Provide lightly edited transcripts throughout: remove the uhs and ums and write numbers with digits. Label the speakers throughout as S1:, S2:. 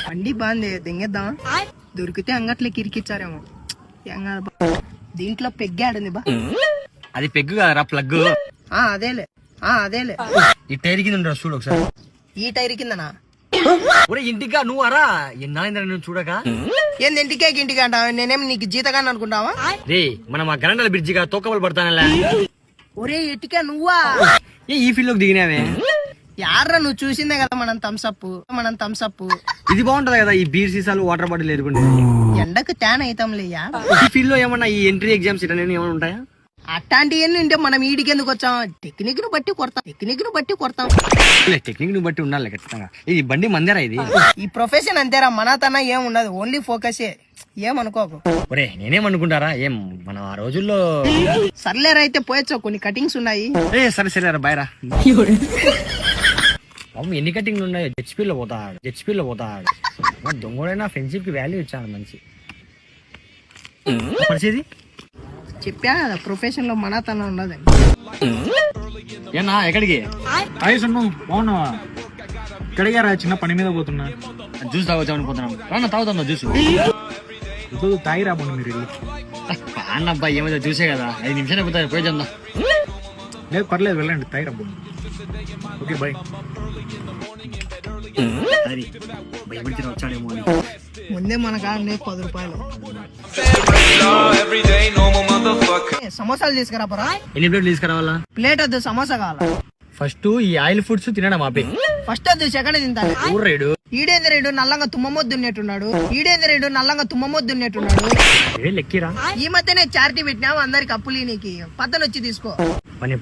S1: బండి బాగుంది, దింగేద్దాం. దొరికితే అంగట్లోకి ఇరికిచ్చారేమో. దీంట్లో పెగ్గాడుంది బా.
S2: అది పెగ్గు కదరా, ప్లగ్.
S1: అదేలే అదేలే.
S2: ఈ టైర్ కింద ఉండరా చూడు ఒకసారి.
S1: ఈ టైర్ కిందనా?
S2: ఒరే ఇంటికా నువ్వు అరా ఎన్నాయిందా నేను చూడక.
S1: ఏంది ఇంటికి అంటావా? నేనేం నీకు జీతగాని అనుకుంటావా?
S2: రే మనం ఆ గరండల బ్రిడ్జిగా తోకబలు పడతానలా.
S1: ఒరే ఇటుకే నువ్వా?
S2: ఈ ఫీల్డ్ లోకి దిగినావే.
S1: యాడ్రా నువ్వు చూసిందే కదా మనం థమ్సప్.
S2: ఇది బాగుంటది కదా, ఈ బీర్ సీసాలు వాటర్ బాటిల్ ఎదుర్కొంటే.
S1: ఎండకు ట్యాన్ అవుతాంలే.
S2: ఈ ఫీల్డ్ లో ఏమన్నా ఈ ఎంట్రీ ఎగ్జామ్స్ ఇట్లా ఏమైనా ఉంటాయా?
S1: అట్లాంటివన్నీ ఉంటే మనం ఈడికి ఎందుకు వచ్చాం? టెక్నిక్ ను బట్టి కొడతాం.
S2: టెక్నిక్ ను బట్టి ఉండాలి ఖచ్చితంగా. ఇది బండి మందేరా ఇది.
S1: ఈ ప్రొఫెషన్ అంతేరా, మన తన ఏం ఉండదు, ఓన్లీ ఫోకసే. ఏమనుకోకు.
S2: ఒరే నేనేమనుకుంటారా, ఏం మనం ఆ రోజుల్లో.
S1: సర్లేరా అయితే పోయొచ్చా, కొన్ని కటింగ్స్ ఉన్నాయి.
S2: సరే బాయ్రా. ఎన్ని కటింగ్లు ఉన్నాయి? జెచ్పీలో పోతాడు. దొంగడైనా ఫ్రెండ్షిప్ కి వాల్యూ ఇచ్చాను మంచి పరిస్థితి.
S1: చెప్పా కదా ప్రొఫెషన్ లో మన తన ఉండదు.
S2: ఏనా ఎక్కడికి?
S3: బాగున్నావా? ఇక్కడికే రా, చిన్న పని మీద పోతున్నా.
S2: జ్యూస్ తాగొచ్చామని పోతున్నాం. రాన్న తాగుతాం జ్యూస్.
S3: తాగి రాబండి మీరు.
S2: అన్నబ్బా ఏమైతే జ్యూసే కదా, 5 నిమిషాలు పోతారు, పోయి చెప్దాం.
S3: లేదు పర్లేదు, వెళ్ళండి, తాగి రాబండి. Okay bye.
S2: భయపడితే వచ్చాడేమో అని.
S1: ముందే మన కాడ 10 రూపాయలు. సమోసాలు తీసుకురా పోరా.
S2: ఎన్ని ప్లేట్లు తీసుకురావాలా?
S1: ప్లేట్ వద్దు, సమోసా కావాలా.
S2: ఫస్ట్ ఈ ఆయిల్ ఫుడ్స్ తినడం ఆపే.
S1: ఫస్ట్ వద్దు, సెకండ్ తింటాను.
S2: ఊర్రేడు
S1: ఈడేంది రేడు నల్లంగా తుమ్మమొద్దున్నట్టున్నాడు.
S2: లెక్కిరా.
S1: ఈ మధ్యనే చారిటీ పెట్టినావు అందరికి అప్పులు. నీకు పద్దలు వచ్చి తీసుకో.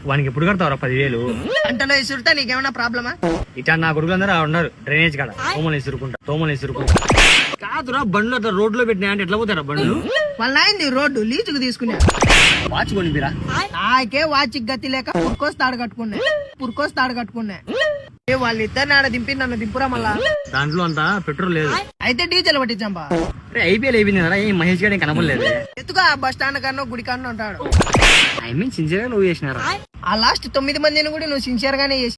S2: వానికి ఎప్పుడు కడతావరా 10,000?
S1: గంటలో ఇసురుతా నీకేమన్నా ప్రాబ్లమా?
S2: ఇట్లా నా కొడుకులందరూ ఉన్నారు డ్రైనేజ్ కాడ తోమలు ఇసురుకుంటా. కాదురా బండ్లు అట్లా రోడ్ లో పెట్టినా అంటే ఎట్లా పోతారా బండ్లు?
S1: వాళ్ళ అయింది రోడ్డు లీజుకు తీసుకున్నా.
S2: వాచ్ కొనిపిరా.
S1: నాకే వాచి గతి లేక పురుకోస్తాడు కట్టుకున్నా. వాళ్ళిద్దరిని ఆడ దింపి నన్ను దింపురా మళ్ళా.
S2: దాంట్లో అంతా పెట్రోల్ లేదు.
S1: అయితే డీజిల్ పట్టించంపా.
S2: ఐపీఎల్ అయిపోయింది కదా, ఏం మహేష్ గారు కనపడలేదు.
S1: ఎత్తుగా బస్ స్టాండ్ కన్నా గుడి కన్నా ఉంటాడు.
S2: సిన్సియర్ గా నువ్వు చేసినారా?
S1: ఆ లాస్ట్ 9 మందిని కూడా నువ్వు సిన్సియర్ గానే చేసి